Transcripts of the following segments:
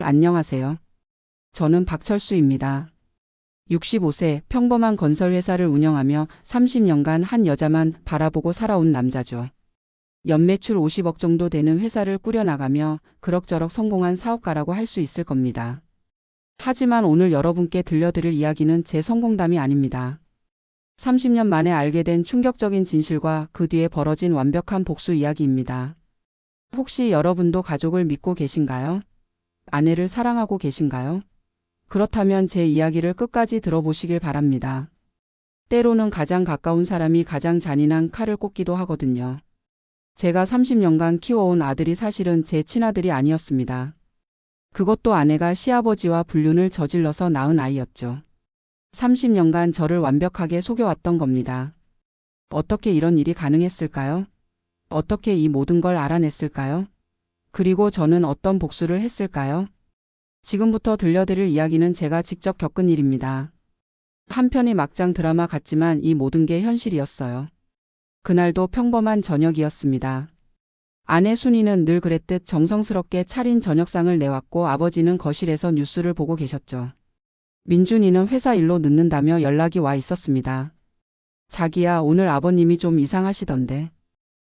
안녕하세요. 저는 박철수입니다. 65세 평범한 건설회사를 운영하며 30년간 한 여자만 바라보고 살아온 남자죠. 연매출 50억 정도 되는 회사를 꾸려나가며 그럭저럭 성공한 사업가라고 할 수 있을 겁니다. 하지만 오늘 여러분께 들려드릴 이야기는 제 성공담이 아닙니다. 30년 만에 알게 된 충격적인 진실과 그 뒤에 벌어진 완벽한 복수 이야기입니다. 혹시 여러분도 가족을 믿고 계신가요? 아내를 사랑하고 계신가요? 그렇다면 제 이야기를 끝까지 들어보시길 바랍니다. 때로는 가장 가까운 사람이 가장 잔인한 칼을 꽂기도 하거든요. 제가 30년간 키워온 아들이 사실은 제 친아들이 아니었습니다. 그것도 아내가 시아버지와 불륜을 저질러서 낳은 아이였죠. 30년간 저를 완벽하게 속여왔던 겁니다. 어떻게 이런 일이 가능했을까요? 어떻게 이 모든 걸 알아냈을까요? 그리고 저는 어떤 복수를 했을까요? 지금부터 들려드릴 이야기는 제가 직접 겪은 일입니다. 한편의 막장 드라마 같지만 이 모든 게 현실이었어요. 그날도 평범한 저녁이었습니다. 아내 순이는 늘 그랬듯 정성스럽게 차린 저녁상을 내왔고 아버지는 거실에서 뉴스를 보고 계셨죠. 민준이는 회사 일로 늦는다며 연락이 와 있었습니다. 자기야, 오늘 아버님이 좀 이상하시던데.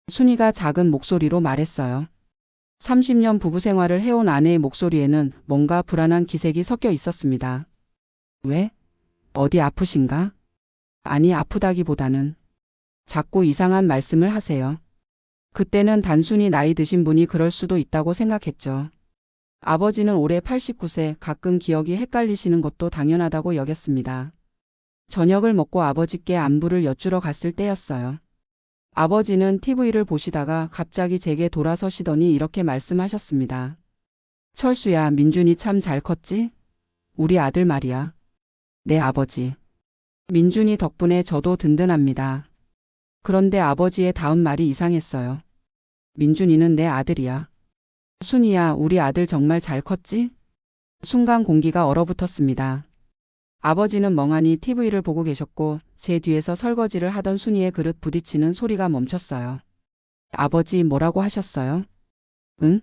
순이가 작은 목소리로 말했어요. 30년 부부 생활을 해온 아내의 목소리에는 뭔가 불안한 기색이 섞여 있었습니다. 왜? 어디 아프신가? 아니, 아프다기보다는 자꾸 이상한 말씀을 하세요. 그때는 단순히 나이 드신 분이 그럴 수도 있다고 생각했죠. 아버지는 올해 89세, 가끔 기억이 헷갈리시는 것도 당연하다고 여겼습니다. 저녁을 먹고 아버지께 안부를 여쭈러 갔을 때였어요. 아버지는 TV를 보시다가 갑자기 제게 돌아서시더니 이렇게 말씀하셨습니다. 철수야, 민준이 참 잘 컸지? 우리 아들 말이야. 네, 아버지. 민준이 덕분에 저도 든든합니다. 그런데 아버지의 다음 말이 이상했어요. 민준이는 내 아들이야. 순이야, 우리 아들 정말 잘 컸지? 순간 공기가 얼어붙었습니다. 아버지는 멍하니 TV를 보고 계셨고 제 뒤에서 설거지를 하던 순이의 그릇 부딪히는 소리가 멈췄어요. 아버지, 뭐라고 하셨어요? 응?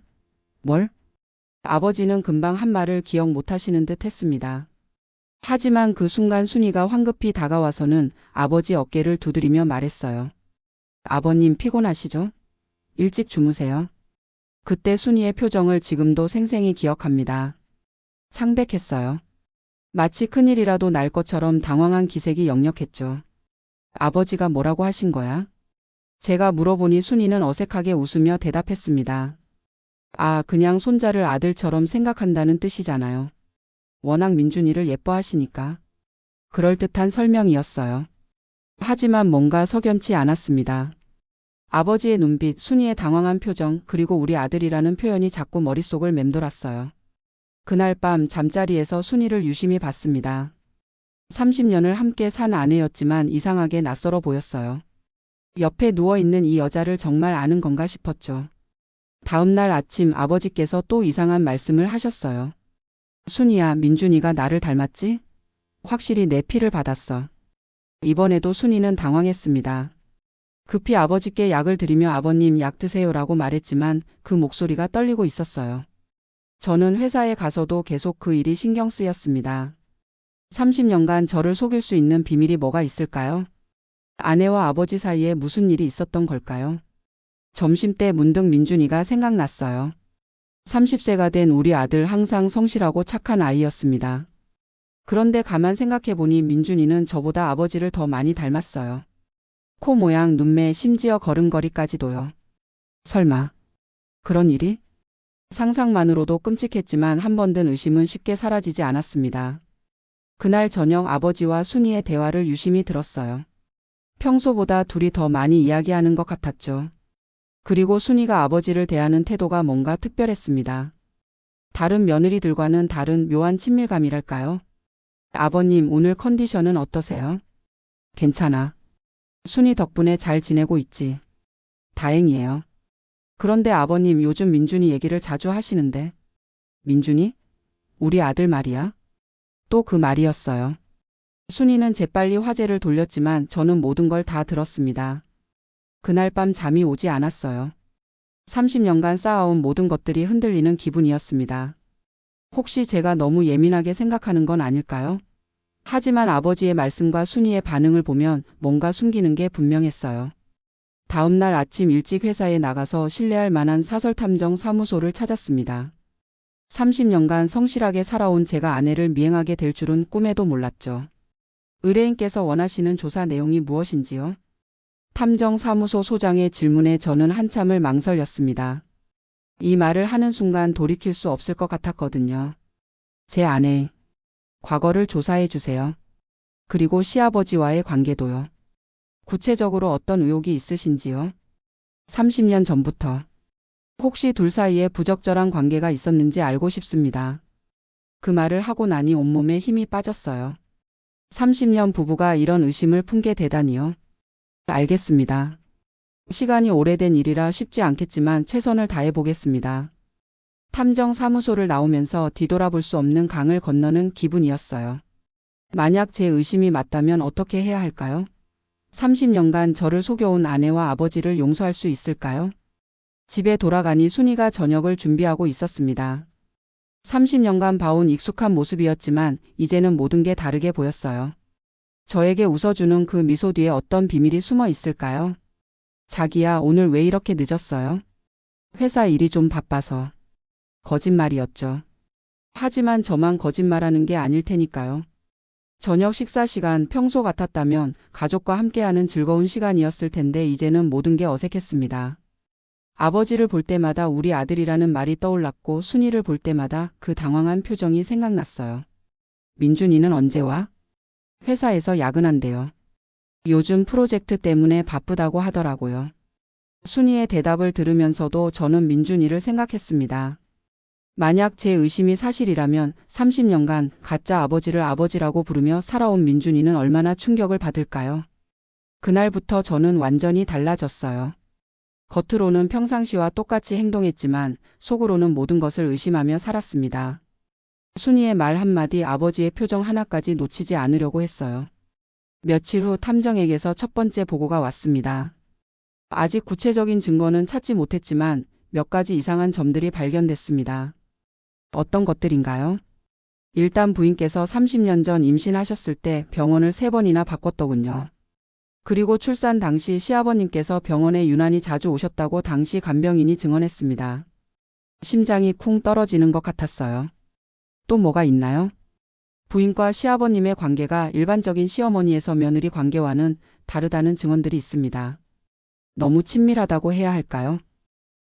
뭘? 아버지는 금방 한 말을 기억 못하시는 듯 했습니다. 하지만 그 순간 순이가 황급히 다가와서는 아버지 어깨를 두드리며 말했어요. 아버님 피곤하시죠? 일찍 주무세요. 그때 순이의 표정을 지금도 생생히 기억합니다. 창백했어요. 마치 큰일이라도 날 것처럼 당황한 기색이 역력했죠. 아버지가 뭐라고 하신 거야? 제가 물어보니 순이는 어색하게 웃으며 대답했습니다. 아, 그냥 손자를 아들처럼 생각한다는 뜻이잖아요. 워낙 민준이를 예뻐하시니까. 그럴듯한 설명이었어요. 하지만 뭔가 석연치 않았습니다. 아버지의 눈빛, 순이의 당황한 표정, 그리고 우리 아들이라는 표현이 자꾸 머릿속을 맴돌았어요. 그날 밤 잠자리에서 순이를 유심히 봤습니다. 30년을 함께 산 아내였지만 이상하게 낯설어 보였어요. 옆에 누워있는 이 여자를 정말 아는 건가 싶었죠. 다음 날 아침 아버지께서 또 이상한 말씀을 하셨어요. 순이야, 민준이가 나를 닮았지? 확실히 내 피를 받았어. 이번에도 순이는 당황했습니다. 급히 아버지께 약을 드리며 아버님 약 드세요라고 말했지만 그 목소리가 떨리고 있었어요. 저는 회사에 가서도 계속 그 일이 신경 쓰였습니다. 30년간 저를 속일 수 있는 비밀이 뭐가 있을까요? 아내와 아버지 사이에 무슨 일이 있었던 걸까요? 점심때 문득 민준이가 생각났어요. 30세가 된 우리 아들 항상 성실하고 착한 아이였습니다. 그런데 가만 생각해보니 민준이는 저보다 아버지를 더 많이 닮았어요. 코 모양, 눈매, 심지어 걸음걸이까지도요. 설마 그런 일이? 상상만으로도 끔찍했지만 한 번 든 의심은 쉽게 사라지지 않았습니다. 그날 저녁 아버지와 순이의 대화를 유심히 들었어요. 평소보다 둘이 더 많이 이야기하는 것 같았죠. 그리고 순이가 아버지를 대하는 태도가 뭔가 특별했습니다. 다른 며느리들과는 다른 묘한 친밀감이랄까요? 아버님, 오늘 컨디션은 어떠세요? 괜찮아. 순이 덕분에 잘 지내고 있지. 다행이에요. 그런데 아버님, 요즘 민준이 얘기를 자주 하시는데. 민준이? 우리 아들 말이야? 또 그 말이었어요. 순이는 재빨리 화제를 돌렸지만 저는 모든 걸 다 들었습니다. 그날 밤 잠이 오지 않았어요. 30년간 쌓아온 모든 것들이 흔들리는 기분이었습니다. 혹시 제가 너무 예민하게 생각하는 건 아닐까요? 하지만 아버지의 말씀과 순이의 반응을 보면 뭔가 숨기는 게 분명했어요. 다음 날 아침 일찍 회사에 나가서 신뢰할 만한 사설탐정 사무소를 찾았습니다. 30년간 성실하게 살아온 제가 아내를 미행하게 될 줄은 꿈에도 몰랐죠. 의뢰인께서 원하시는 조사 내용이 무엇인지요? 탐정사무소 소장의 질문에 저는 한참을 망설였습니다. 이 말을 하는 순간 돌이킬 수 없을 것 같았거든요. 제 아내, 과거를 조사해 주세요. 그리고 시아버지와의 관계도요. 구체적으로 어떤 의혹이 있으신지요? 30년 전부터. 혹시 둘 사이에 부적절한 관계가 있었는지 알고 싶습니다. 그 말을 하고 나니 온몸에 힘이 빠졌어요. 30년 부부가 이런 의심을 품게 되다니요. 알겠습니다. 시간이 오래된 일이라 쉽지 않겠지만 최선을 다해 보겠습니다. 탐정 사무소를 나오면서 뒤돌아볼 수 없는 강을 건너는 기분이었어요. 만약 제 의심이 맞다면 어떻게 해야 할까요? 30년간 저를 속여온 아내와 아버지를 용서할 수 있을까요? 집에 돌아가니 순이가 저녁을 준비하고 있었습니다. 30년간 봐온 익숙한 모습이었지만 이제는 모든 게 다르게 보였어요. 저에게 웃어주는 그 미소 뒤에 어떤 비밀이 숨어 있을까요? 자기야, 오늘 왜 이렇게 늦었어요? 회사 일이 좀 바빠서. 거짓말이었죠. 하지만 저만 거짓말하는 게 아닐 테니까요. 저녁 식사 시간 평소 같았다면 가족과 함께하는 즐거운 시간이었을 텐데 이제는 모든 게 어색했습니다. 아버지를 볼 때마다 우리 아들이라는 말이 떠올랐고 순이를 볼 때마다 그 당황한 표정이 생각났어요. 민준이는 언제 와? 회사에서 야근한대요. 요즘 프로젝트 때문에 바쁘다고 하더라고요. 순이의 대답을 들으면서도 저는 민준이를 생각했습니다. 만약 제 의심이 사실이라면 30년간 가짜 아버지를 아버지라고 부르며 살아온 민준이는 얼마나 충격을 받을까요? 그날부터 저는 완전히 달라졌어요. 겉으로는 평상시와 똑같이 행동했지만 속으로는 모든 것을 의심하며 살았습니다. 순이의 말 한마디, 아버지의 표정 하나까지 놓치지 않으려고 했어요. 며칠 후 탐정에게서 첫 번째 보고가 왔습니다. 아직 구체적인 증거는 찾지 못했지만 몇 가지 이상한 점들이 발견됐습니다. 어떤 것들인가요? 일단 부인께서 30년 전 임신하셨을 때 병원을 3번이나 바꿨더군요. 그리고 출산 당시 시아버님께서 병원에 유난히 자주 오셨다고 당시 간병인이 증언했습니다. 심장이 쿵 떨어지는 것 같았어요. 또 뭐가 있나요? 부인과 시아버님의 관계가 일반적인 시어머니에서 며느리 관계와는 다르다는 증언들이 있습니다. 너무 친밀하다고 해야 할까요?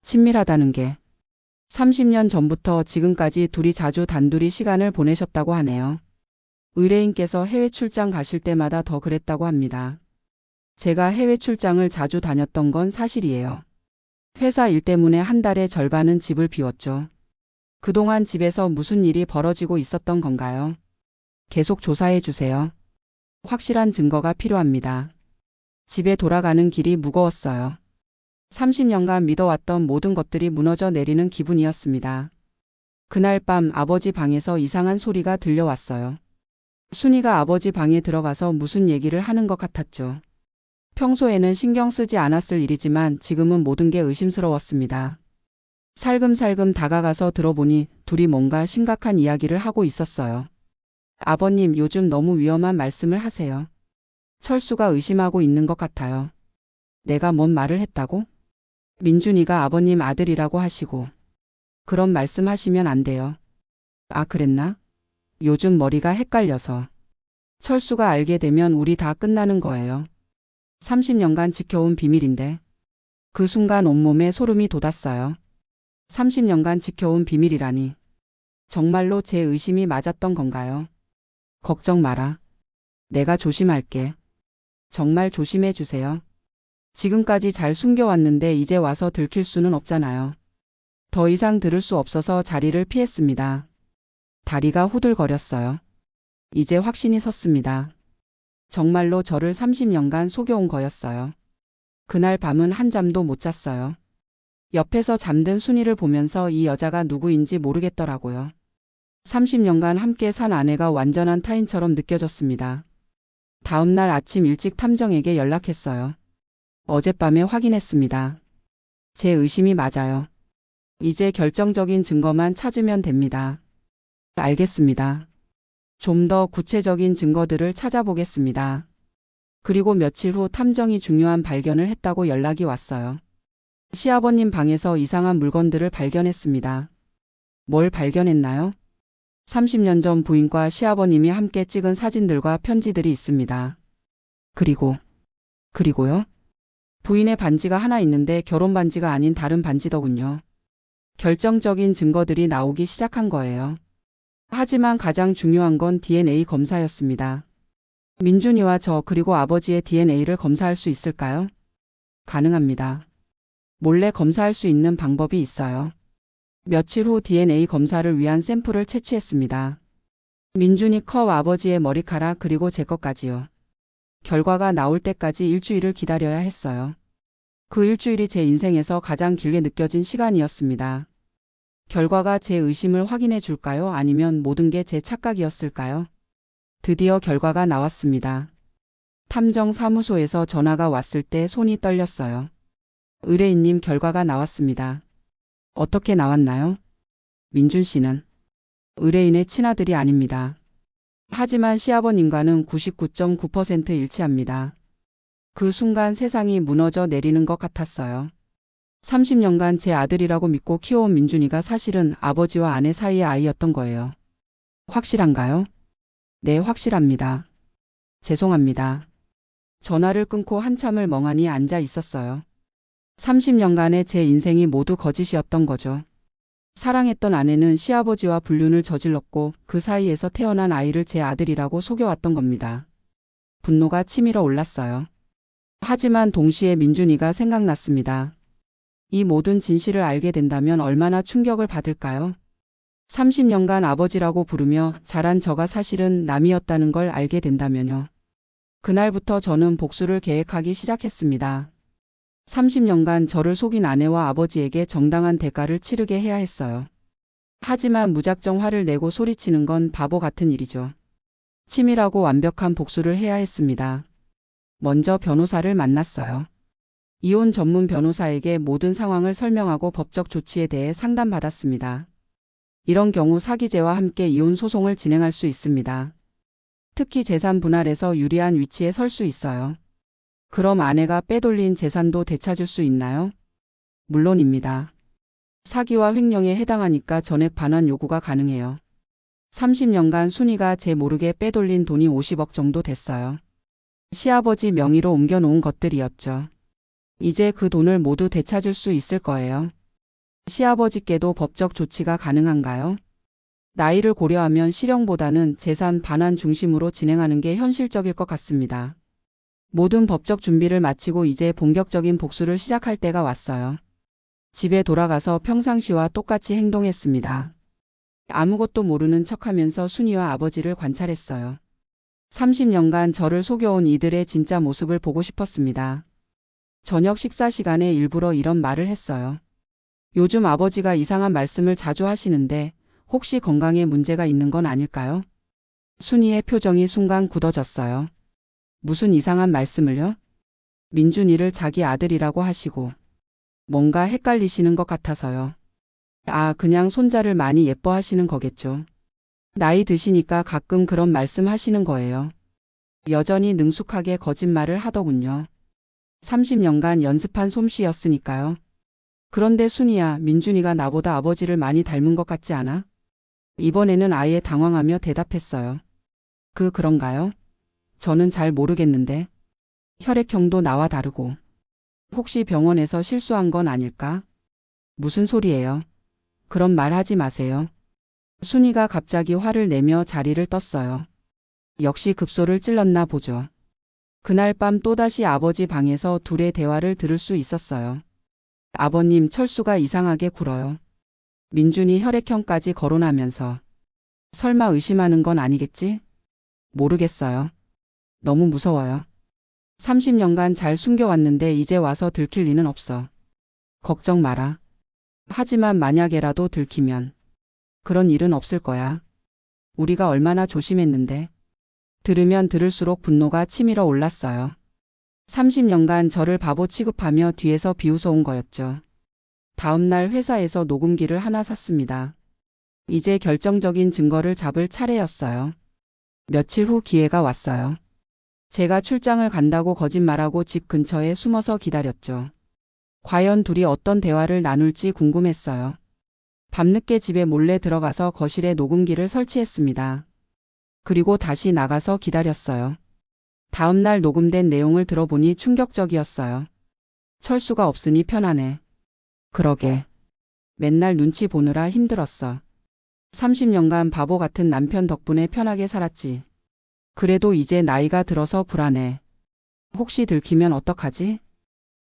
친밀하다는 게 30년 전부터 지금까지 둘이 자주 단둘이 시간을 보내셨다고 하네요. 의뢰인께서 해외 출장 가실 때마다 더 그랬다고 합니다. 제가 해외 출장을 자주 다녔던 건 사실이에요. 회사 일 때문에 한 달의 절반은 집을 비웠죠. 그동안 집에서 무슨 일이 벌어지고 있었던 건가요? 계속 조사해 주세요. 확실한 증거가 필요합니다. 집에 돌아가는 길이 무거웠어요. 30년간 믿어왔던 모든 것들이 무너져 내리는 기분이었습니다. 그날 밤 아버지 방에서 이상한 소리가 들려왔어요. 순이가 아버지 방에 들어가서 무슨 얘기를 하는 것 같았죠. 평소에는 신경 쓰지 않았을 일이지만 지금은 모든 게 의심스러웠습니다. 살금살금 다가가서 들어보니 둘이 뭔가 심각한 이야기를 하고 있었어요. 아버님, 요즘 너무 위험한 말씀을 하세요. 철수가 의심하고 있는 것 같아요. 내가 뭔 말을 했다고? 민준이가 아버님 아들이라고 하시고. 그런 말씀하시면 안 돼요. 아, 그랬나? 요즘 머리가 헷갈려서. 철수가 알게 되면 우리 다 끝나는 거예요. 30년간 지켜온 비밀인데. 그 순간 온몸에 소름이 돋았어요. 30년간 지켜온 비밀이라니. 정말로 제 의심이 맞았던 건가요? 걱정 마라. 내가 조심할게. 정말 조심해 주세요. 지금까지 잘 숨겨왔는데 이제 와서 들킬 수는 없잖아요. 더 이상 들을 수 없어서 자리를 피했습니다. 다리가 후들거렸어요. 이제 확신이 섰습니다. 정말로 저를 30년간 속여온 거였어요. 그날 밤은 한잠도 못 잤어요. 옆에서 잠든 순이를 보면서 이 여자가 누구인지 모르겠더라고요. 30년간 함께 산 아내가 완전한 타인처럼 느껴졌습니다. 다음 날 아침 일찍 탐정에게 연락했어요. 어젯밤에 확인했습니다. 제 의심이 맞아요. 이제 결정적인 증거만 찾으면 됩니다. 알겠습니다. 좀 더 구체적인 증거들을 찾아보겠습니다. 그리고 며칠 후 탐정이 중요한 발견을 했다고 연락이 왔어요. 시아버님 방에서 이상한 물건들을 발견했습니다. 뭘 발견했나요? 30년 전 부인과 시아버님이 함께 찍은 사진들과 편지들이 있습니다. 그리고요? 부인의 반지가 하나 있는데 결혼 반지가 아닌 다른 반지더군요. 결정적인 증거들이 나오기 시작한 거예요. 하지만 가장 중요한 건 DNA 검사였습니다. 민준이와 저 그리고 아버지의 DNA를 검사할 수 있을까요? 가능합니다. 몰래 검사할 수 있는 방법이 있어요. 며칠 후 DNA 검사를 위한 샘플을 채취했습니다. 민준이 컵 아버지의 머리카락 그리고 제 것까지요. 결과가 나올 때까지 일주일을 기다려야 했어요. 그 일주일이 제 인생에서 가장 길게 느껴진 시간이었습니다. 결과가 제 의심을 확인해 줄까요? 아니면 모든 게 제 착각이었을까요? 드디어 결과가 나왔습니다. 탐정 사무소에서 전화가 왔을 때 손이 떨렸어요. 의뢰인님 결과가 나왔습니다. 어떻게 나왔나요? 민준 씨는 의뢰인의 친아들이 아닙니다. 하지만 시아버님과는 99.9% 일치합니다. 그 순간 세상이 무너져 내리는 것 같았어요. 30년간 제 아들이라고 믿고 키워온 민준이가 사실은 아버지와 아내 사이의 아이였던 거예요. 확실한가요? 네, 확실합니다. 죄송합니다. 전화를 끊고 한참을 멍하니 앉아 있었어요. 30년간의 제 인생이 모두 거짓이었던 거죠. 사랑했던 아내는 시아버지와 불륜을 저질렀고 그 사이에서 태어난 아이를 제 아들이라고 속여왔던 겁니다. 분노가 치밀어 올랐어요. 하지만 동시에 민준이가 생각났습니다. 이 모든 진실을 알게 된다면 얼마나 충격을 받을까요? 30년간 아버지라고 부르며 자란 저가 사실은 남이었다는 걸 알게 된다면요. 그날부터 저는 복수를 계획하기 시작했습니다. 30년간 저를 속인 아내와 아버지에게 정당한 대가를 치르게 해야 했어요. 하지만 무작정 화를 내고 소리치는 건 바보 같은 일이죠. 치밀하고 완벽한 복수를 해야 했습니다. 먼저 변호사를 만났어요. 이혼 전문 변호사에게 모든 상황을 설명하고 법적 조치에 대해 상담받았습니다. 이런 경우 사기죄와 함께 이혼 소송을 진행할 수 있습니다. 특히 재산 분할에서 유리한 위치에 설 수 있어요. 그럼 아내가 빼돌린 재산도 되찾을 수 있나요? 물론입니다. 사기와 횡령에 해당하니까 전액 반환 요구가 가능해요. 30년간 순이가 제 모르게 빼돌린 돈이 50억 정도 됐어요. 시아버지 명의로 옮겨놓은 것들이었죠. 이제 그 돈을 모두 되찾을 수 있을 거예요. 시아버지께도 법적 조치가 가능한가요? 나이를 고려하면 실형보다는 재산 반환 중심으로 진행하는 게 현실적일 것 같습니다. 모든 법적 준비를 마치고 이제 본격적인 복수를 시작할 때가 왔어요. 집에 돌아가서 평상시와 똑같이 행동했습니다. 아무것도 모르는 척하면서 순이와 아버지를 관찰했어요. 30년간 저를 속여온 이들의 진짜 모습을 보고 싶었습니다. 저녁 식사 시간에 일부러 이런 말을 했어요. 요즘 아버지가 이상한 말씀을 자주 하시는데 혹시 건강에 문제가 있는 건 아닐까요? 순이의 표정이 순간 굳어졌어요. 무슨 이상한 말씀을요? 민준이를 자기 아들이라고 하시고 뭔가 헷갈리시는 것 같아서요. 아, 그냥 손자를 많이 예뻐하시는 거겠죠. 나이 드시니까 가끔 그런 말씀 하시는 거예요. 여전히 능숙하게 거짓말을 하더군요. 30년간 연습한 솜씨였으니까요. 그런데 순이야, 민준이가 나보다 아버지를 많이 닮은 것 같지 않아? 이번에는 아예 당황하며 대답했어요. 그런가요? 저는 잘 모르겠는데. 혈액형도 나와 다르고. 혹시 병원에서 실수한 건 아닐까? 무슨 소리예요? 그런 말 하지 마세요. 순이가 갑자기 화를 내며 자리를 떴어요. 역시 급소를 찔렀나 보죠. 그날 밤 또다시 아버지 방에서 둘의 대화를 들을 수 있었어요. 아버님, 철수가 이상하게 굴어요. 민준이 혈액형까지 거론하면서. 설마 의심하는 건 아니겠지? 모르겠어요. 너무 무서워요. 30년간 잘 숨겨왔는데 이제 와서 들킬 리는 없어. 걱정 마라. 하지만 만약에라도 들키면 그런 일은 없을 거야. 우리가 얼마나 조심했는데. 들으면 들을수록 분노가 치밀어 올랐어요. 30년간 저를 바보 취급하며 뒤에서 비웃어온 거였죠. 다음 날 회사에서 녹음기를 하나 샀습니다. 이제 결정적인 증거를 잡을 차례였어요. 며칠 후 기회가 왔어요. 제가 출장을 간다고 거짓말하고 집 근처에 숨어서 기다렸죠. 과연 둘이 어떤 대화를 나눌지 궁금했어요. 밤늦게 집에 몰래 들어가서 거실에 녹음기를 설치했습니다. 그리고 다시 나가서 기다렸어요. 다음 날 녹음된 내용을 들어보니 충격적이었어요. 철수가 없으니 편하네. 그러게. 맨날 눈치 보느라 힘들었어. 30년간 바보 같은 남편 덕분에 편하게 살았지. 그래도 이제 나이가 들어서 불안해. 혹시 들키면 어떡하지?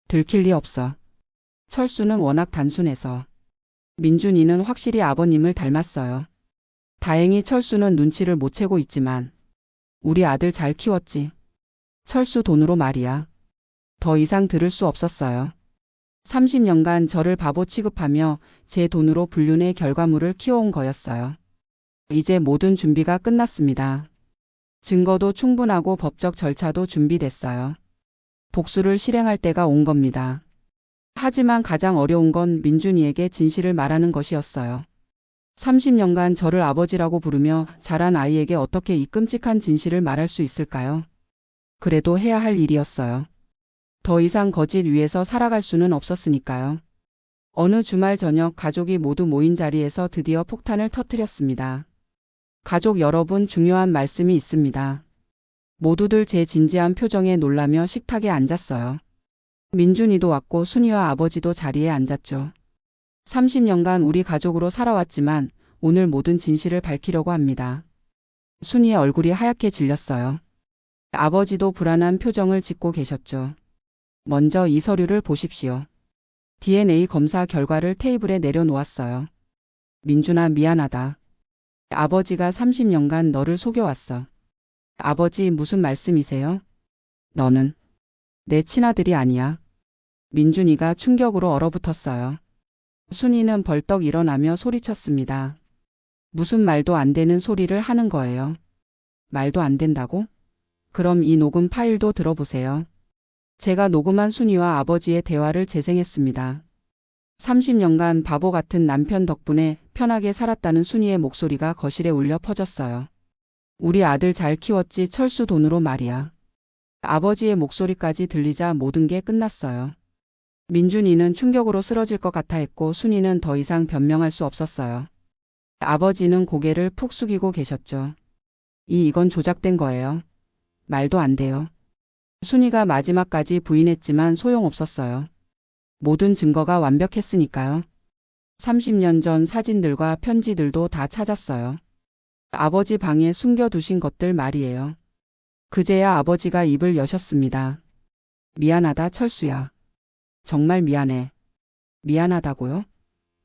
들킬 리 없어. 철수는 워낙 단순해서. 민준이는 확실히 아버님을 닮았어요. 다행히 철수는 눈치를 못 채고 있지만 우리 아들 잘 키웠지. 철수 돈으로 말이야. 더 이상 들을 수 없었어요. 30년간 저를 바보 취급하며 제 돈으로 불륜의 결과물을 키워온 거였어요. 이제 모든 준비가 끝났습니다. 증거도 충분하고 법적 절차도 준비됐어요. 복수를 실행할 때가 온 겁니다. 하지만 가장 어려운 건 민준이에게 진실을 말하는 것이었어요. 30년간 저를 아버지라고 부르며 자란 아이에게 어떻게 이 끔찍한 진실을 말할 수 있을까요? 그래도 해야 할 일이었어요. 더 이상 거짓 위에서 살아갈 수는 없었으니까요. 어느 주말 저녁 가족이 모두 모인 자리에서 드디어 폭탄을 터뜨렸습니다. 가족 여러분, 중요한 말씀이 있습니다. 모두들 제 진지한 표정에 놀라며 식탁에 앉았어요. 민준이도 왔고 순이와 아버지도 자리에 앉았죠. 30년간 우리 가족으로 살아왔지만 오늘 모든 진실을 밝히려고 합니다. 순이의 얼굴이 하얗게 질렸어요. 아버지도 불안한 표정을 짓고 계셨죠. 먼저 이 서류를 보십시오. DNA 검사 결과를 테이블에 내려놓았어요. 민준아, 미안하다. 아버지가 30년간 너를 속여왔어. 아버지, 무슨 말씀이세요? 너는 내 친아들이 아니야. 민준이가 충격으로 얼어붙었어요. 순이는 벌떡 일어나며 소리쳤습니다. 무슨 말도 안 되는 소리를 하는 거예요. 말도 안 된다고? 그럼 이 녹음 파일도 들어보세요. 제가 녹음한 순이와 아버지의 대화를 재생했습니다. 30년간 바보 같은 남편 덕분에 편하게 살았다는 순이의 목소리가 거실에 울려 퍼졌어요. 우리 아들 잘 키웠지, 철수 돈으로 말이야. 아버지의 목소리까지 들리자 모든 게 끝났어요. 민준이는 충격으로 쓰러질 것 같아 했고 순이는 더 이상 변명할 수 없었어요. 아버지는 고개를 푹 숙이고 계셨죠. 이건 조작된 거예요. 말도 안 돼요. 순이가 마지막까지 부인했지만 소용없었어요. 모든 증거가 완벽했으니까요. 30년 전 사진들과 편지들도 다 찾았어요. 아버지 방에 숨겨두신 것들 말이에요. 그제야 아버지가 입을 여셨습니다. 미안하다, 철수야. 정말 미안해. 미안하다고요?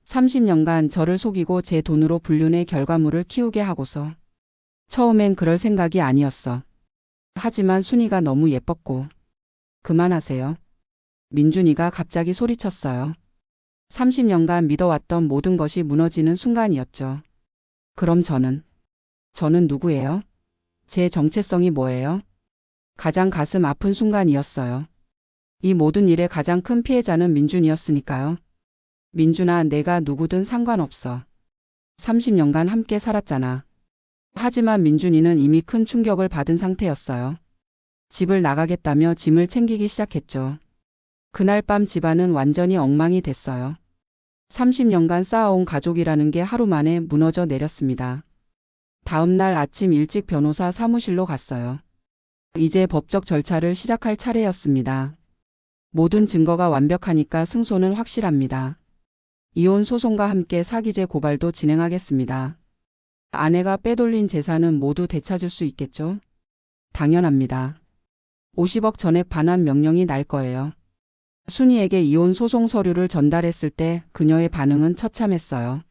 30년간 저를 속이고 제 돈으로 불륜의 결과물을 키우게 하고서. 처음엔 그럴 생각이 아니었어. 하지만 순이가 너무 예뻤고. 그만하세요. 민준이가 갑자기 소리쳤어요. 30년간 믿어왔던 모든 것이 무너지는 순간이었죠. 그럼 저는 누구예요? 제 정체성이 뭐예요? 가장 가슴 아픈 순간이었어요. 이 모든 일의 가장 큰 피해자는 민준이었으니까요. 민준아, 내가 누구든 상관없어. 30년간 함께 살았잖아. 하지만 민준이는 이미 큰 충격을 받은 상태였어요. 집을 나가겠다며 짐을 챙기기 시작했죠. 그날 밤 집안은 완전히 엉망이 됐어요. 30년간 쌓아온 가족이라는 게 하루 만에 무너져 내렸습니다. 다음 날 아침 일찍 변호사 사무실로 갔어요. 이제 법적 절차를 시작할 차례였습니다. 모든 증거가 완벽하니까 승소는 확실합니다. 이혼 소송과 함께 사기죄 고발도 진행하겠습니다. 아내가 빼돌린 재산은 모두 되찾을 수 있겠죠? 당연합니다. 50억 전액 반환 명령이 날 거예요. 순이에게 이혼 소송 서류를 전달했을 때 그녀의 반응은 처참했어요.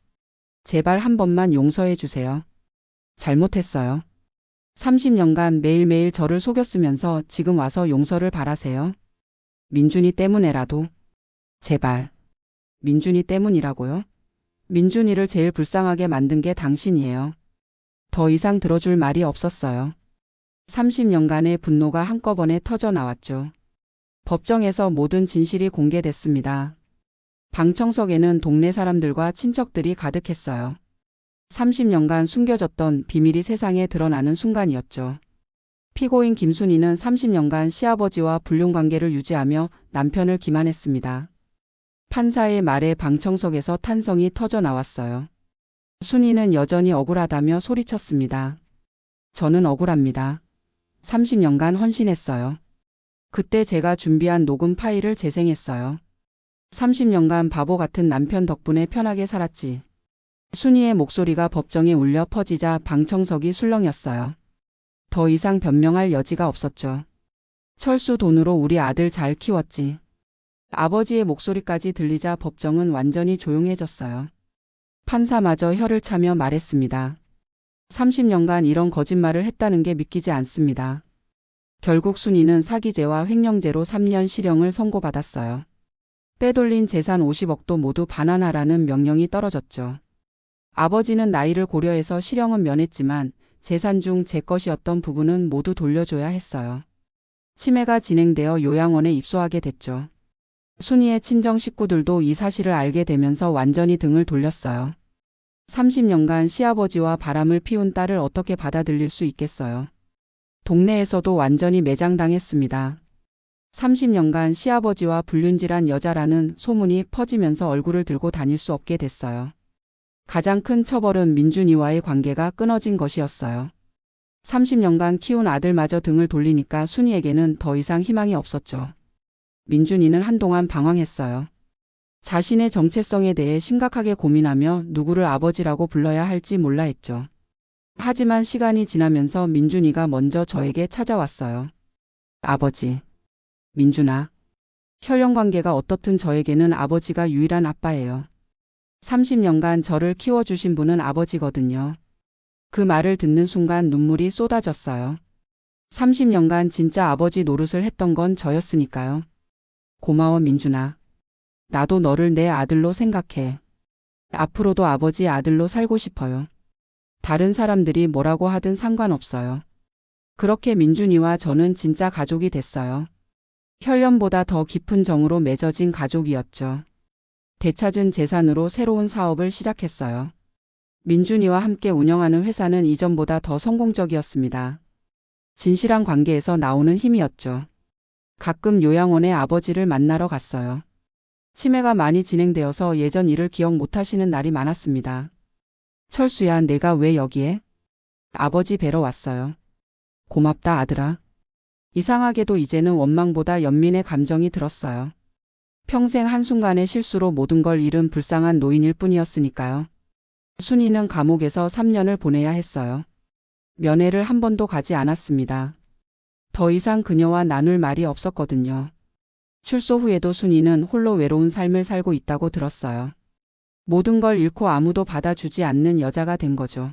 제발 한 번만 용서해 주세요. 잘못했어요. 30년간 매일매일 저를 속였으면서 지금 와서 용서를 바라세요. 민준이 때문에라도. 제발. 민준이 때문이라고요? 민준이를 제일 불쌍하게 만든 게 당신이에요. 더 이상 들어줄 말이 없었어요. 30년간의 분노가 한꺼번에 터져 나왔죠. 법정에서 모든 진실이 공개됐습니다. 방청석에는 동네 사람들과 친척들이 가득했어요. 30년간 숨겨졌던 비밀이 세상에 드러나는 순간이었죠. 피고인 김순희는 30년간 시아버지와 불륜관계를 유지하며 남편을 기만했습니다. 판사의 말에 방청석에서 탄성이 터져 나왔어요. 순희는 여전히 억울하다며 소리쳤습니다. 저는 억울합니다. 30년간 헌신했어요. 그때 제가 준비한 녹음 파일을 재생했어요. 30년간 바보 같은 남편 덕분에 편하게 살았지. 순희의 목소리가 법정에 울려 퍼지자 방청석이 술렁였어요. 더 이상 변명할 여지가 없었죠. 철수 돈으로 우리 아들 잘 키웠지. 아버지의 목소리까지 들리자 법정은 완전히 조용해졌어요. 판사마저 혀를 차며 말했습니다. 30년간 이런 거짓말을 했다는 게 믿기지 않습니다. 결국 순희는 사기죄와 횡령죄로 3년 실형을 선고받았어요. 빼돌린 재산 50억도 모두 반환하라는 명령이 떨어졌죠. 아버지는 나이를 고려해서 실형은 면했지만 재산 중 제 것이었던 부분은 모두 돌려줘야 했어요. 치매가 진행되어 요양원에 입소하게 됐죠. 순희의 친정 식구들도 이 사실을 알게 되면서 완전히 등을 돌렸어요. 30년간 시아버지와 바람을 피운 딸을 어떻게 받아들일 수 있겠어요. 동네에서도 완전히 매장당했습니다. 30년간 시아버지와 불륜질한 여자라는 소문이 퍼지면서 얼굴을 들고 다닐 수 없게 됐어요. 가장 큰 처벌은 민준이와의 관계가 끊어진 것이었어요. 30년간 키운 아들마저 등을 돌리니까 순희에게는 더 이상 희망이 없었죠. 민준이는 한동안 방황했어요. 자신의 정체성에 대해 심각하게 고민하며 누구를 아버지라고 불러야 할지 몰라 했죠. 하지만 시간이 지나면서 민준이가 먼저 저에게 찾아왔어요. 아버지. 민준아. 혈연관계가 어떻든 저에게는 아버지가 유일한 아빠예요. 30년간 저를 키워주신 분은 아버지거든요. 그 말을 듣는 순간 눈물이 쏟아졌어요. 30년간 진짜 아버지 노릇을 했던 건 저였으니까요. 고마워 민준아. 나도 너를 내 아들로 생각해. 앞으로도 아버지 아들로 살고 싶어요. 다른 사람들이 뭐라고 하든 상관없어요. 그렇게 민준이와 저는 진짜 가족이 됐어요. 혈연보다 더 깊은 정으로 맺어진 가족이었죠. 되찾은 재산으로 새로운 사업을 시작했어요. 민준이와 함께 운영하는 회사는 이전보다 더 성공적이었습니다. 진실한 관계에서 나오는 힘이었죠. 가끔 요양원에 아버지를 만나러 갔어요. 치매가 많이 진행되어서 예전 일을 기억 못하시는 날이 많았습니다. 철수야, 내가 왜 여기에? 아버지 뵈러 왔어요. 고맙다 아들아. 이상하게도 이제는 원망보다 연민의 감정이 들었어요. 평생 한순간의 실수로 모든 걸 잃은 불쌍한 노인일 뿐이었으니까요. 순희는 감옥에서 3년을 보내야 했어요. 면회를 한 번도 가지 않았습니다. 더 이상 그녀와 나눌 말이 없었거든요. 출소 후에도 순희는 홀로 외로운 삶을 살고 있다고 들었어요. 모든 걸 잃고 아무도 받아주지 않는 여자가 된 거죠.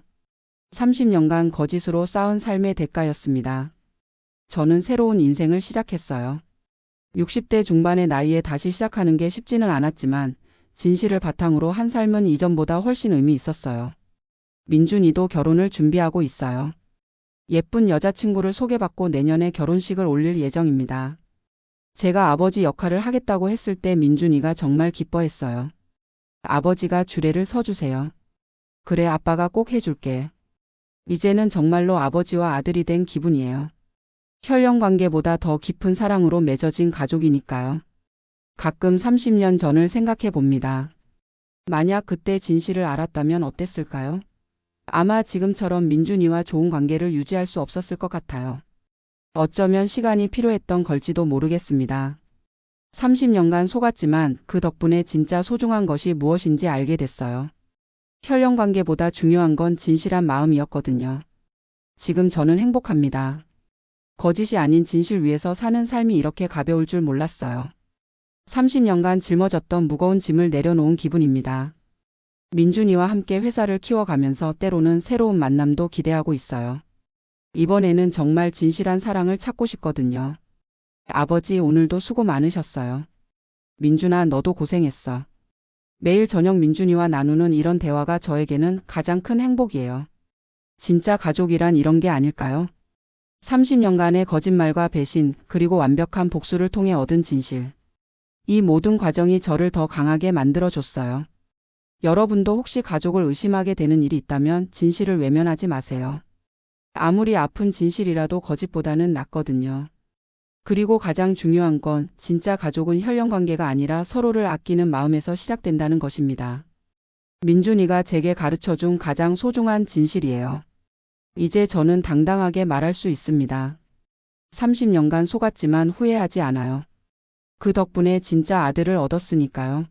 30년간 거짓으로 쌓은 삶의 대가였습니다. 저는 새로운 인생을 시작했어요. 60대 중반의 나이에 다시 시작하는 게 쉽지는 않았지만 진실을 바탕으로 한 삶은 이전보다 훨씬 의미 있었어요. 민준이도 결혼을 준비하고 있어요. 예쁜 여자친구를 소개받고 내년에 결혼식을 올릴 예정입니다. 제가 아버지 역할을 하겠다고 했을 때 민준이가 정말 기뻐했어요. 아버지가 주례를 서주세요. 그래 아빠가 꼭 해줄게. 이제는 정말로 아버지와 아들이 된 기분이에요. 혈연관계보다 더 깊은 사랑으로 맺어진 가족이니까요. 가끔 30년 전을 생각해 봅니다. 만약 그때 진실을 알았다면 어땠을까요? 아마 지금처럼 민준이와 좋은 관계를 유지할 수 없었을 것 같아요. 어쩌면 시간이 필요했던 걸지도 모르겠습니다. 30년간 속았지만 그 덕분에 진짜 소중한 것이 무엇인지 알게 됐어요. 혈연관계보다 중요한 건 진실한 마음이었거든요. 지금 저는 행복합니다. 거짓이 아닌 진실 위에서 사는 삶이 이렇게 가벼울 줄 몰랐어요. 30년간 짊어졌던 무거운 짐을 내려놓은 기분입니다. 민준이와 함께 회사를 키워가면서 때로는 새로운 만남도 기대하고 있어요. 이번에는 정말 진실한 사랑을 찾고 싶거든요. 아버지 오늘도 수고 많으셨어요. 민준아 너도 고생했어. 매일 저녁 민준이와 나누는 이런 대화가 저에게는 가장 큰 행복이에요. 진짜 가족이란 이런 게 아닐까요? 30년간의 거짓말과 배신 그리고 완벽한 복수를 통해 얻은 진실. 이 모든 과정이 저를 더 강하게 만들어줬어요. 여러분도 혹시 가족을 의심하게 되는 일이 있다면 진실을 외면하지 마세요. 아무리 아픈 진실이라도 거짓보다는 낫거든요. 그리고 가장 중요한 건 진짜 가족은 혈연 관계가 아니라 서로를 아끼는 마음에서 시작된다는 것입니다. 민준이가 제게 가르쳐준 가장 소중한 진실이에요. 이제 저는 당당하게 말할 수 있습니다. 30년간 속았지만 후회하지 않아요. 그 덕분에 진짜 아들을 얻었으니까요.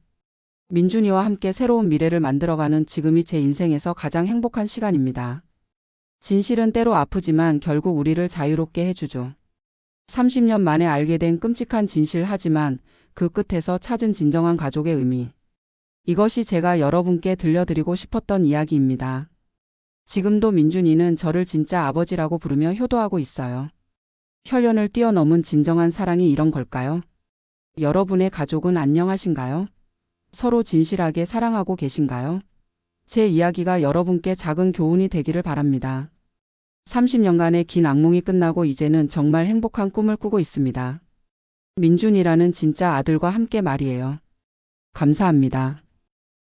민준이와 함께 새로운 미래를 만들어가는 지금이 제 인생에서 가장 행복한 시간입니다. 진실은 때로 아프지만 결국 우리를 자유롭게 해주죠. 30년 만에 알게 된 끔찍한 진실 하지만 그 끝에서 찾은 진정한 가족의 의미. 이것이 제가 여러분께 들려드리고 싶었던 이야기입니다. 지금도 민준이는 저를 진짜 아버지라고 부르며 효도하고 있어요. 혈연을 뛰어넘은 진정한 사랑이 이런 걸까요? 여러분의 가족은 안녕하신가요? 서로 진실하게 사랑하고 계신가요? 제 이야기가 여러분께 작은 교훈이 되기를 바랍니다. 30년간의 긴 악몽이 끝나고 이제는 정말 행복한 꿈을 꾸고 있습니다. 민준이라는 진짜 아들과 함께 말이에요. 감사합니다.